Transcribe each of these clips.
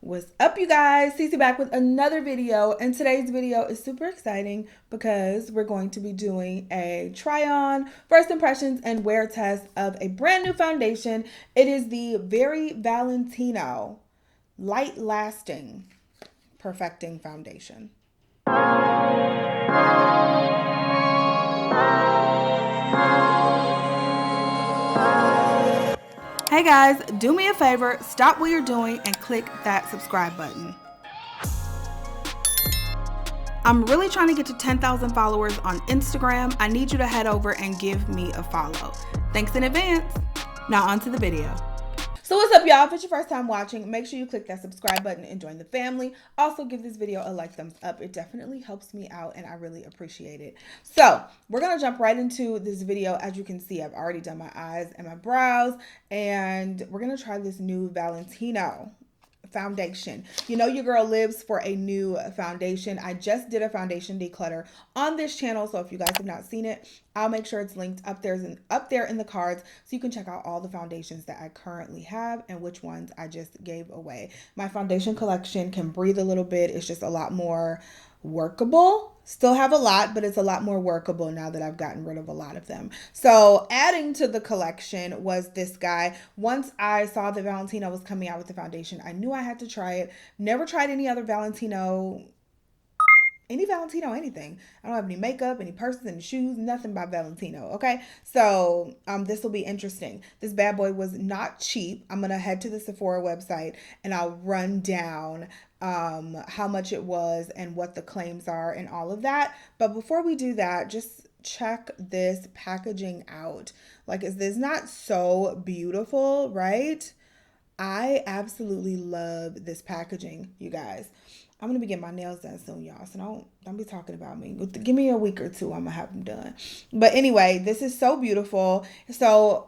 What's up, you guys? Cece back with another video, and today's video is super exciting because we're going to be doing a try-on, first impressions, and wear test of a brand new foundation. It is the Very Valentino Light Lasting Perfecting Foundation. Hey guys, do me a favor, stop what you're doing and click that subscribe button. I'm really trying to get to 10,000 followers on Instagram. I need you to head over and give me a follow. Thanks in advance. Now on to the video. So what's up, y'all? If it's your first time watching, make sure you click that subscribe button and join the family. Also, give this video a like, thumbs up. It definitely helps me out and I really appreciate it. So we're going to jump right into this video. As you can see, I've already done my eyes and my brows, and we're going to try this new Valentino foundation. You know your girl lives for a new foundation. I just did a foundation declutter on this channel, so if you guys have not seen it, I'll make sure it's linked up there in the cards so you can check out all the foundations that I currently have and which ones I just gave away. My foundation collection can breathe a little bit. It's just a lot more workable. Still have a lot, but it's a lot more workable now that I've gotten rid of a lot of them. So adding to the collection was this guy. Once I saw that Valentino was coming out with the foundation, I knew I had to try it. Never tried any other Valentino anything. I don't have any makeup, any purses, any shoes, nothing by Valentino. Okay, so this will be interesting. This bad boy was not cheap. I'm gonna head to the Sephora website and I'll run down how much it was and what the claims are and all of that. But before we do that, just check this packaging out. Like, is this not so beautiful, right? I absolutely love this packaging, you guys. I'm gonna be getting my nails done soon, y'all. So don't be talking about me. Give me a week or two, I'm gonna have them done. But anyway, this is so beautiful. So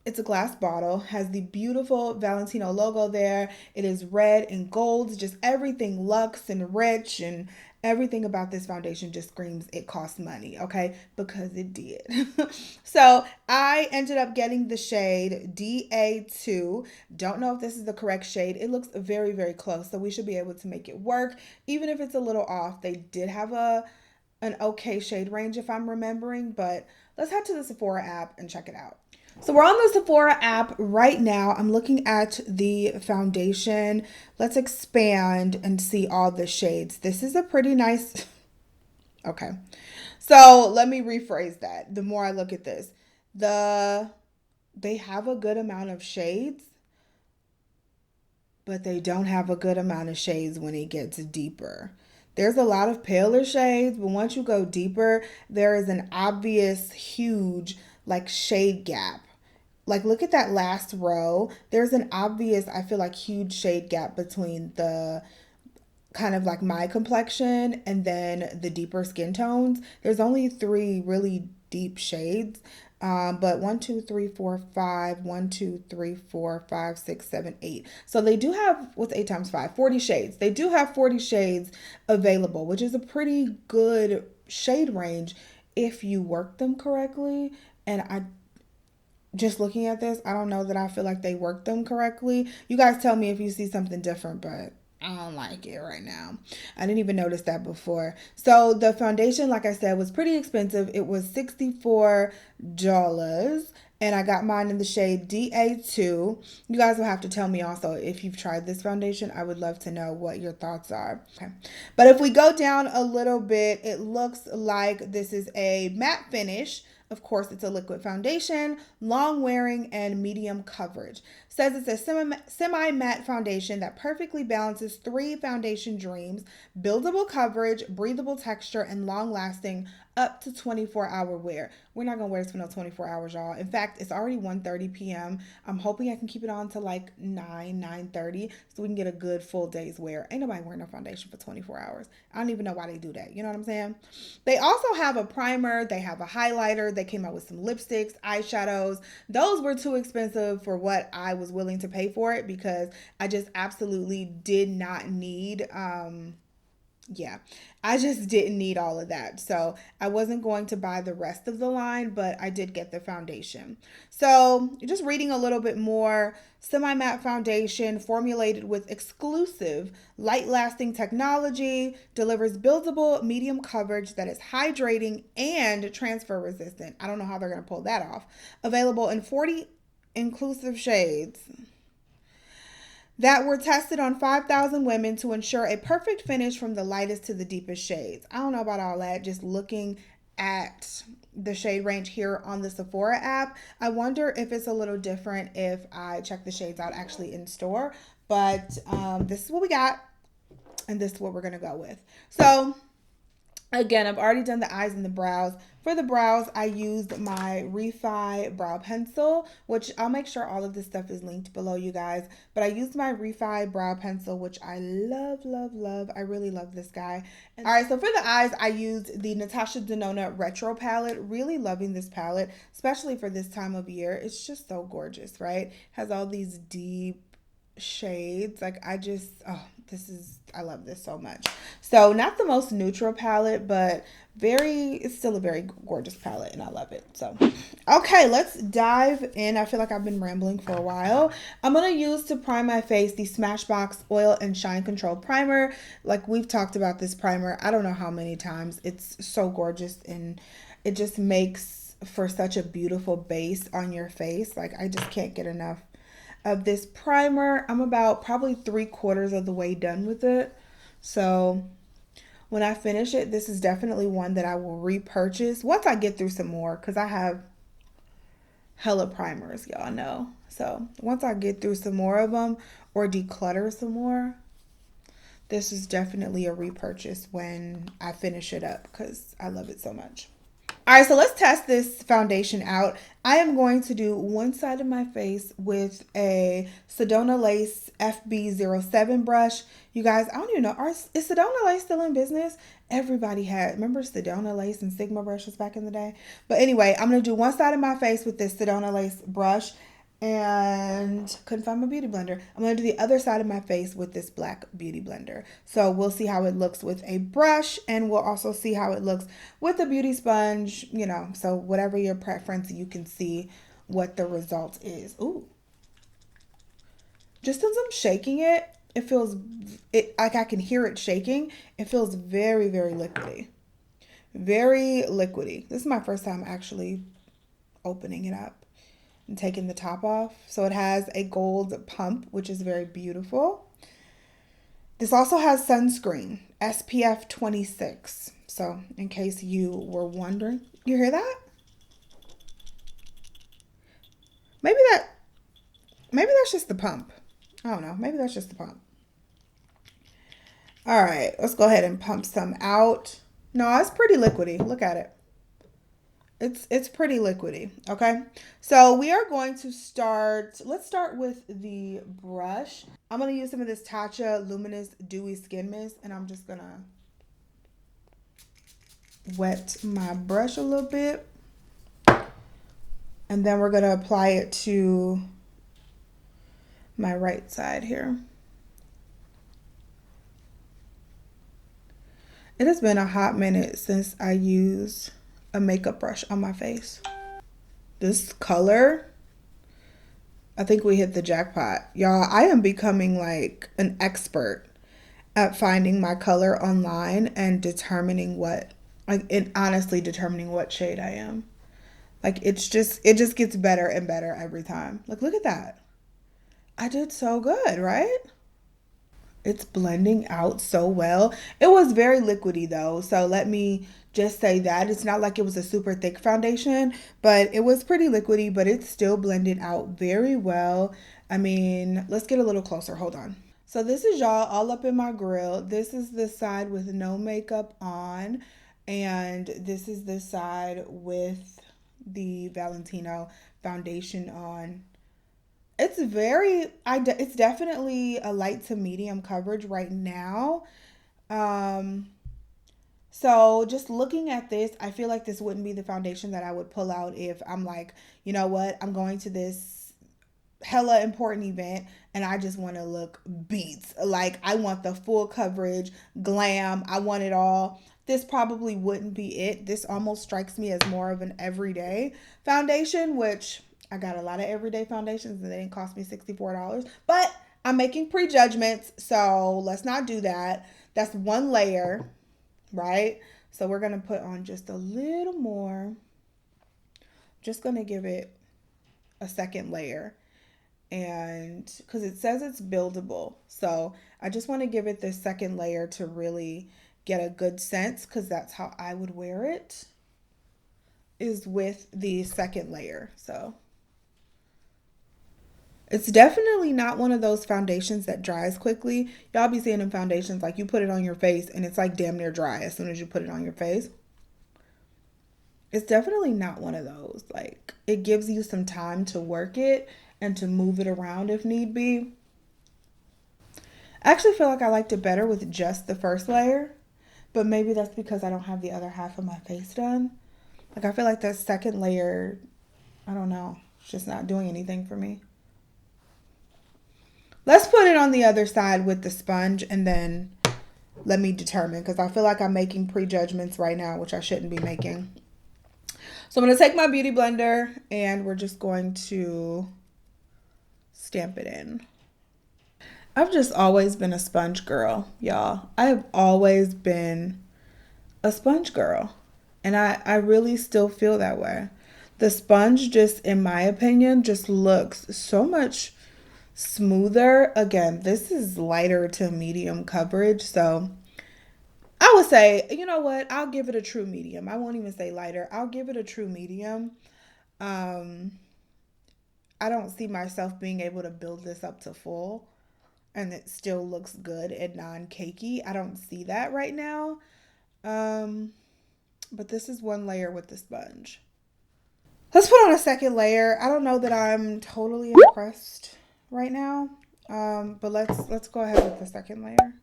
it's a glass bottle, has the beautiful Valentino logo there. It is red and gold, just everything luxe and rich, and everything about this foundation just screams it costs money, okay? Because it did. So I ended up getting the shade DA2. Don't know if this is the correct shade. It looks very, very close, so we should be able to make it work. Even if it's a little off, they did have an okay shade range if I'm remembering, but let's head to the Sephora app and check it out. So we're on the Sephora app right now. I'm looking at the foundation. Let's expand and see all the shades. This is a pretty nice, okay. So let me rephrase that. The more I look at this, they have a good amount of shades, but they don't have a good amount of shades when it gets deeper. There's a lot of paler shades, but once you go deeper, there is an obvious, huge, like, shade gap. Like, look at that last row. There's an obvious, I feel like, huge shade gap between the kind of like my complexion and then the deeper skin tones. There's only 3 really deep shades. But 1, 2, 3, 4, 5, 1, 2, 3, 4, 5, 6, 7, 8. So they do have, what's 8 times 5? 40 shades. They do have 40 shades available, which is a pretty good shade range if you work them correctly. And just looking at this, I don't know that I feel like they worked them correctly. You guys tell me if you see something different, but I don't like it right now. I didn't even notice that before. So the foundation, like I said, was pretty expensive. It was $64, and I got mine in the shade DA2. You guys will have to tell me also if you've tried this foundation. I would love to know what your thoughts are. Okay. But if we go down a little bit, it looks like this is a matte finish. Of course, it's a liquid foundation, long wearing, and medium coverage. Says it's a semi-matte foundation that perfectly balances 3 foundation dreams: buildable coverage, breathable texture, and long-lasting up to 24-hour wear. We're not going to wear this for no 24 hours, y'all. In fact, it's already 1:30 p.m. I'm hoping I can keep it on to like 9:30 so we can get a good full day's wear. Ain't nobody wearing no foundation for 24 hours. I don't even know why they do that. You know what I'm saying? They also have a primer. They have a highlighter. They came out with some lipsticks, eyeshadows. Those were too expensive for what I was willing to pay for it because I just absolutely did not need Yeah, I just didn't need all of that. So I wasn't going to buy the rest of the line, but I did get the foundation. So just reading a little bit more, semi matte foundation formulated with exclusive light lasting technology, delivers buildable medium coverage that is hydrating and transfer resistant. I don't know how they're going to pull that off. Available in 40 inclusive shades that were tested on 5,000 women to ensure a perfect finish from the lightest to the deepest shades. I don't know about all that. Just looking at the shade range here on the Sephora app, I wonder if it's a little different if I check the shades out actually in store. But this is what we got, and this is what we're going to go with. So again, I've already done the eyes and the brows. For the brows, I used my Refi brow pencil, which I'll make sure all of this stuff is linked below, you guys. But I used my Refi brow pencil, which I love, love, love. I really love this guy. All right, so for the eyes, I used the Natasha Denona Retro palette. Really loving this palette, especially for this time of year. It's just so gorgeous, right? Has all these deep shades. Like I love this so much. So not the most neutral palette, but it's still a very gorgeous palette and I love it. So okay, let's dive in. I feel like I've been rambling for a while. I'm gonna use to prime my face the Smashbox Oil and Shine Control Primer. Like we've talked about this primer I don't know how many times. It's so gorgeous and it just makes for such a beautiful base on your face. Like I just can't get enough of this primer. I'm about probably 3/4 of the way done with it. So when I finish it, this is definitely one that I will repurchase once I get through some more because I have hella primers, y'all know. So once I get through some more of them or declutter some more, this is definitely a repurchase when I finish it up because I love it so much. All right, so let's test this foundation out. I am going to do one side of my face with a Sedona Lace FB07 brush. You guys, I don't even know, is Sedona Lace still in business? Everybody remember Sedona Lace and Sigma brushes back in the day? But anyway, I'm going to do one side of my face with this Sedona Lace brush and couldn't find my beauty blender. I'm going to do the other side of my face with this black beauty blender. So we'll see how it looks with a brush and we'll also see how it looks with a beauty sponge, so whatever your preference, you can see what the result is. Ooh. Just as I'm shaking it, it feels like I can hear it shaking. It feels very, very liquidy. Very liquidy. This is my first time actually opening it up and taking the top off. So it has a gold pump, which is very beautiful. This also has sunscreen, SPF 26. So in case you were wondering, you hear that? Maybe that's just the pump. I don't know. Maybe that's just the pump. All right, let's go ahead and pump some out. No, it's pretty liquidy. Look at it. It's pretty liquidy, okay? So we are going to let's start with the brush. I'm going to use some of this Tatcha Luminous Dewy Skin Mist, and I'm just going to wet my brush a little bit. And then we're going to apply it to my right side here. It has been a hot minute since I used a makeup brush on my face. This color, I think we hit the jackpot. Y'all, I am becoming like an expert at finding my color online and honestly determining what shade I am. Like it just gets better and better every time. Like look at that. I did so good, right? It's blending out so well. It was very liquidy though, so let me just say that. It's not like it was a super thick foundation, but it was pretty liquidy, but it still blended out very well. I mean, let's get a little closer. Hold on. So this is y'all all up in my grill. This is the side with no makeup on, and this is the side with the Valentino foundation on. It's definitely a light to medium coverage right now. So just looking at this, I feel like this wouldn't be the foundation that I would pull out if I'm like, you know what, I'm going to this hella important event and I just want to look beats. Like, I want the full coverage, glam. I want it all. This probably wouldn't be it. This almost strikes me as more of an everyday foundation, which I got a lot of everyday foundations and they didn't cost me $64. But I'm making prejudgments, so let's not do that. That's one layer, right? So we're going to put on just a little more. Just going to give it a second layer. And because it says it's buildable, so I just want to give it this second layer to really get a good sense, because that's how I would wear it, is with the second layer. So it's definitely not one of those foundations that dries quickly. Y'all be seeing them foundations like you put it on your face and it's like damn near dry as soon as you put it on your face. It's definitely not one of those. Like, it gives you some time to work it and to move it around if need be. I actually feel like I liked it better with just the first layer, but maybe that's because I don't have the other half of my face done. Like, I feel like that second layer, I don't know, it's just not doing anything for me. Let's put it on the other side with the sponge and then let me determine, because I feel like I'm making prejudgments right now, which I shouldn't be making. So I'm going to take my beauty blender and we're just going to stamp it in. I've just always been a sponge girl, y'all. I have always been a sponge girl. And I really still feel that way. The sponge just, in my opinion, just looks so much smoother. Again, this is lighter to medium coverage. So I would say, you know what? I'll give it a true medium. I won't even say lighter. I'll give it a true medium. I don't see myself being able to build this up to full and it still looks good and non-cakey. I don't see that right now. But this is one layer with the sponge. Let's put on a second layer. I don't know that I'm totally impressed right now. But let's go ahead with the second layer.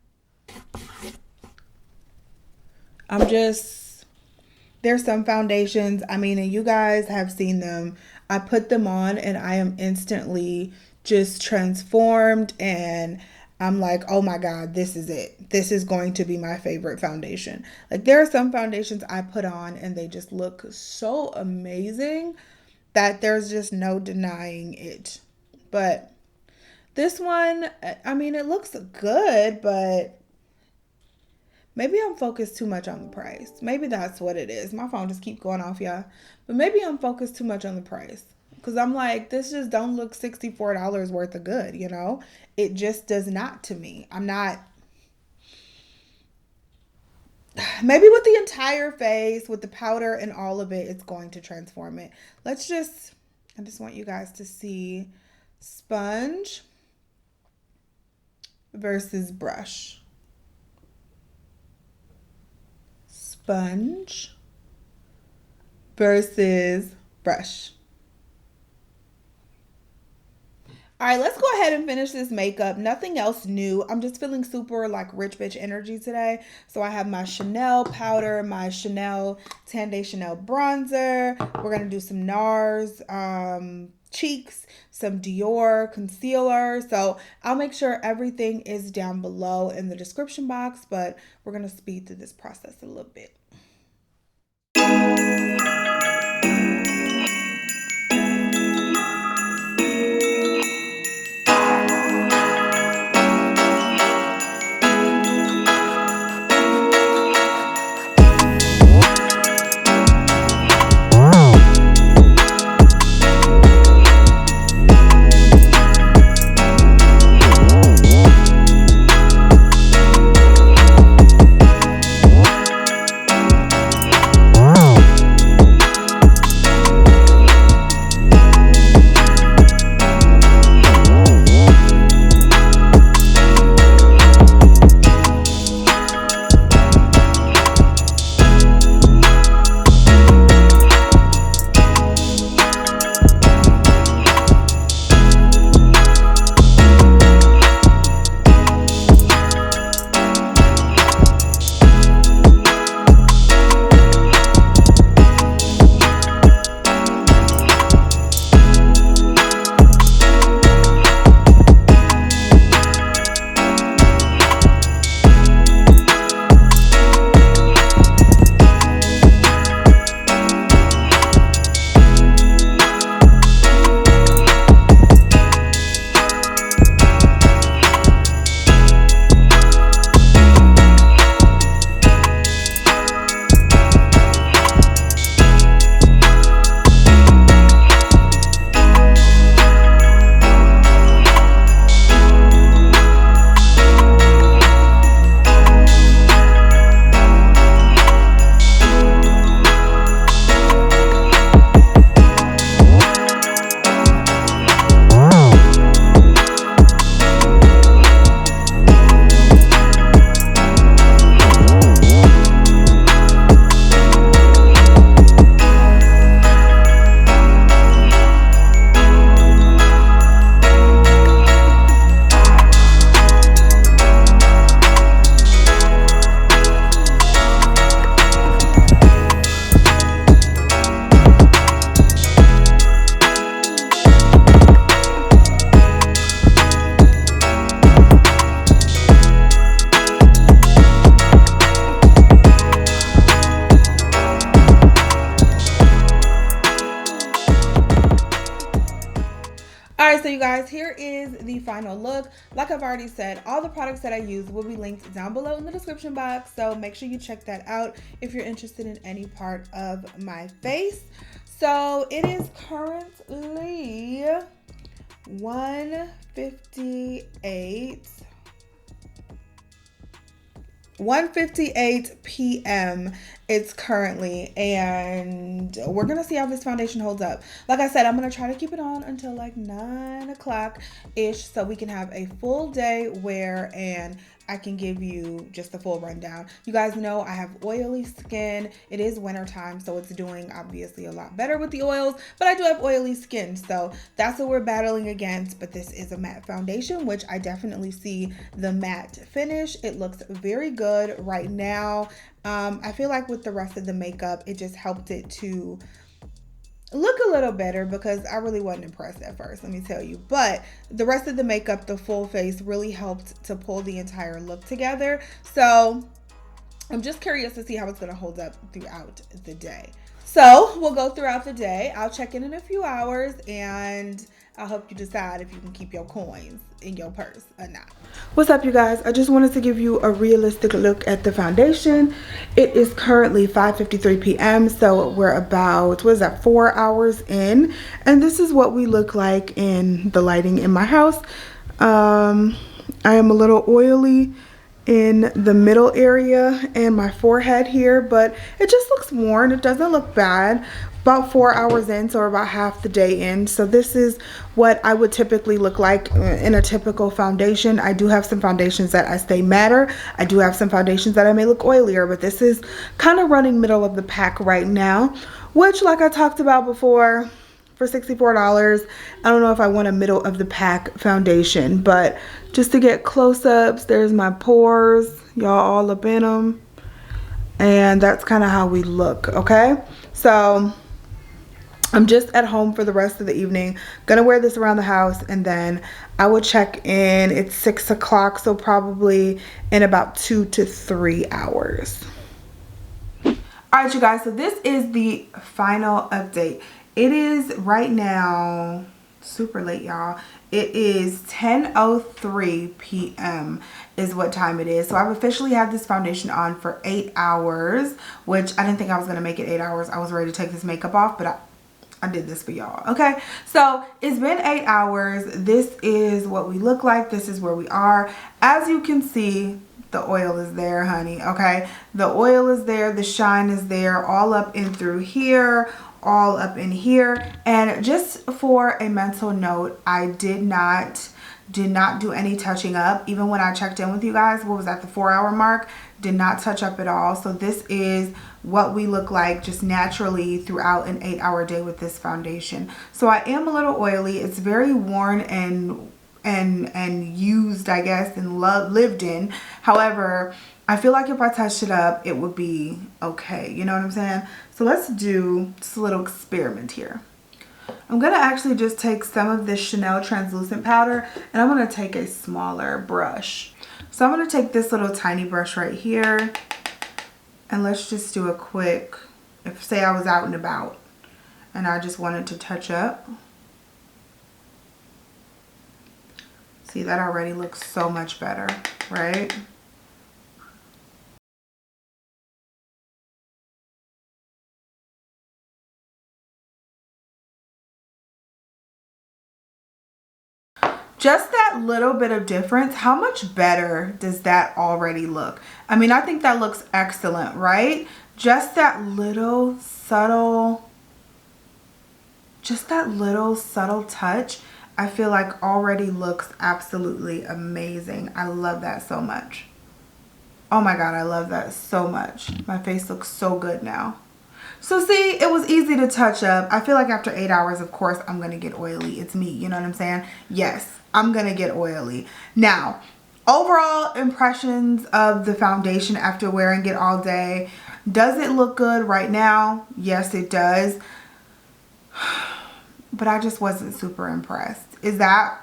There's some foundations, I mean, and you guys have seen them. I put them on and I am instantly just transformed and I'm like, oh my God, this is it. This is going to be my favorite foundation. Like, there are some foundations I put on and they just look so amazing that there's just no denying it. But this one, I mean, it looks good, but maybe I'm focused too much on the price. Maybe that's what it is. My phone just keep going off, y'all. But maybe I'm focused too much on the price. Because I'm like, this just don't look $64 worth of good, you know? It just does not to me. I'm not... Maybe with the entire face, with the powder and all of it, it's going to transform it. I just want you guys to see sponge versus brush. Sponge versus brush. All right, let's go ahead and finish this makeup. Nothing else new. I'm just feeling super like rich bitch energy today. So I have my Chanel powder, my Chanel Tan Day Chanel bronzer. We're going to do some NARS cheeks, some Dior concealer. So I'll make sure everything is down below in the description box, but we're going to speed through this process a little bit. guys, here is the final look. Like I've already said, all the products that I use will be linked down below in the description box, so make sure you check that out if you're interested in any part of my face. So it is currently 1:58 p.m. it's currently, and we're gonna see how this foundation holds up. Like I said, I'm gonna try to keep it on until like 9 o'clock ish, so we can have a full day wear and I can give you just the full rundown. You guys know I have oily skin. It is winter time, so it's doing obviously a lot better with the oils, but I do have oily skin, so that's what we're battling against. But this is a matte foundation, which I definitely see the matte finish. It looks very good right now. I feel like with the rest of the makeup, it just helped it to look a little better because I really wasn't impressed at first, let me tell you. But the rest of the makeup, the full face, really helped to pull the entire look together. So I'm just curious to see how it's going to hold up throughout the day. So we'll go throughout the day. I'll check in a few hours and I'll help you decide if you can keep your coins in your purse or not. What's up, you guys? I just wanted to give you a realistic look at the foundation. It is currently 5:53 p.m. so we're about, 4 hours in, and this is what we look like in the lighting in my house. I am a little oily in the middle area and my forehead here, but it just looks worn. It doesn't look bad. About 4 hours in, so we're about half the day in. So this is what I would typically look like in a typical foundation. I do have some foundations that I stay matter. I do have some foundations that I may look oilier, but this is kind of running middle of the pack right now, which, like I talked about before, for $64, I don't know if I want a middle of the pack foundation, but just to get close-ups, there's my pores, y'all all up in them, and that's kind of how we look, okay? So I'm just at home for the rest of the evening. Gonna wear this around the house, and then I will check in. It's 6 o'clock, so probably in about 2 to 3 hours. All right, you guys, so this is the final update. It is right now super late, y'all. It is 10:03 p.m. is what time it is. So I've officially had this foundation on for 8 hours, which I didn't think I was gonna make it 8 hours. I was ready to take this makeup off, but I did this for y'all, okay? So it's been 8 hours. This is what we look like. This is where we are. As you can see, the oil is there, honey, okay? The oil is there, the shine is there, all up in through here, all up in here. And just for a mental note, I did not do any touching up. Even when I checked in with you guys, what was that, the 4-hour mark? Did not touch up at all. So this is what we look like just naturally throughout an 8-hour day with this foundation. So I am a little oily. It's very worn and used, I guess, and lived in. However, I feel like if I touched it up, it would be okay. You know what I'm saying? So let's do this little experiment here. I'm going to actually just take some of this Chanel translucent powder, and I'm going to take a smaller brush. So I'm going to take this little tiny brush right here, and let's just do a quick, if say I was out and about and I just wanted to touch up. See, that already looks so much better, right? Just that little bit of difference, how much better does that already look? I mean, I think that looks excellent, right? Just that little subtle touch, I feel like already looks absolutely amazing. I love that so much. Oh my God, I love that so much. My face looks so good now. So see, it was easy to touch up. I feel like after 8 hours, of course, I'm going to get oily. It's me, you know what I'm saying? Yes, I'm going to get oily. Now, overall impressions of the foundation after wearing it all day. Does it look good right now? Yes, it does. But I just wasn't super impressed. Is that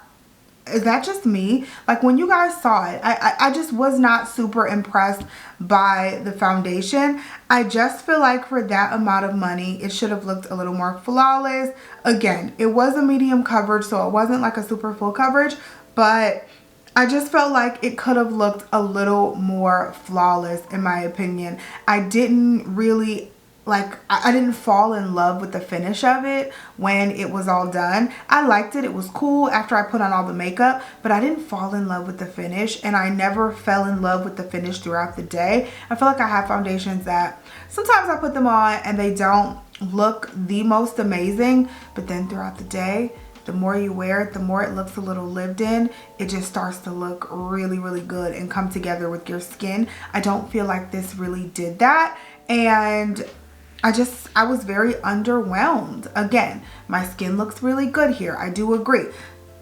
is that just me? Like when you guys saw it, I just was not super impressed by the foundation. I just feel like for that amount of money, it should have looked a little more flawless. Again, it was a medium coverage, so it wasn't like a super full coverage, but I just felt like it could have looked a little more flawless in my opinion. I didn't really like, I didn't fall in love with the finish of it when it was all done. I liked it. It was cool after I put on all the makeup, but I didn't fall in love with the finish, and I never fell in love with the finish throughout the day. I feel like I have foundations that sometimes I put them on and they don't look the most amazing, but then throughout the day, the more you wear it, the more it looks a little lived in. It just starts to look really, really good and come together with your skin. I don't feel like this really did that. And I was very underwhelmed. Again, my skin looks really good here. I do agree.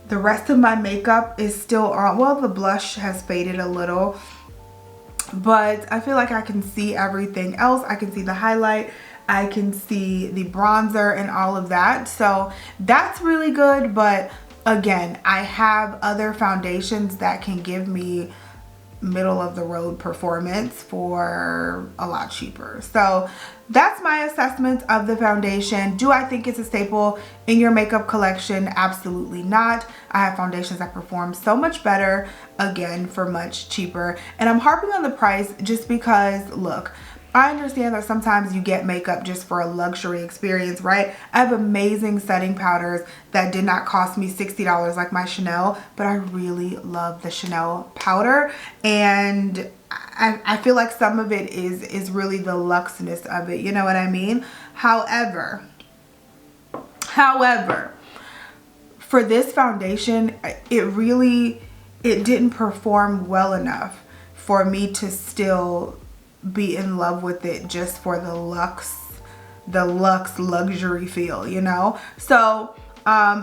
The rest of my makeup is still on. Well, the blush has faded a little, but I feel like I can see everything else. I can see the highlight. I can see the bronzer and all of that. So that's really good. But again, I have other foundations that can give me middle of the road performance for a lot cheaper. So that's my assessment of the foundation. Do I think it's a staple in your makeup collection? Absolutely not. I have foundations that perform so much better, again, for much cheaper. And I'm harping on the price just because, look, I understand that sometimes you get makeup just for a luxury experience, right? I have amazing setting powders that did not cost me $60 like my Chanel, but I really love the Chanel powder, and I feel like some of it is really the luxness of it, you know what I mean? However, for this foundation, it didn't perform well enough for me to still be in love with it just for the luxe luxury feel, you know? So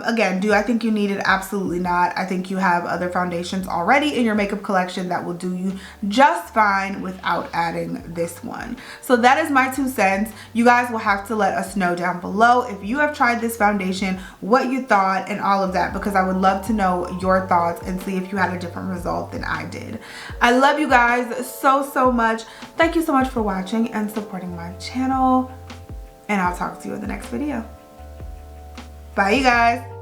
again, do I think you need it? Absolutely not. I think you have other foundations already in your makeup collection that will do you just fine without adding this one. So that is my 2 cents. You guys will have to let us know down below if you have tried this foundation, what you thought, and all of that, because I would love to know your thoughts and see if you had a different result than I did. I love you guys so much. Thank you so much for watching and supporting my channel, and I'll talk to you in the next video. Bye, you guys.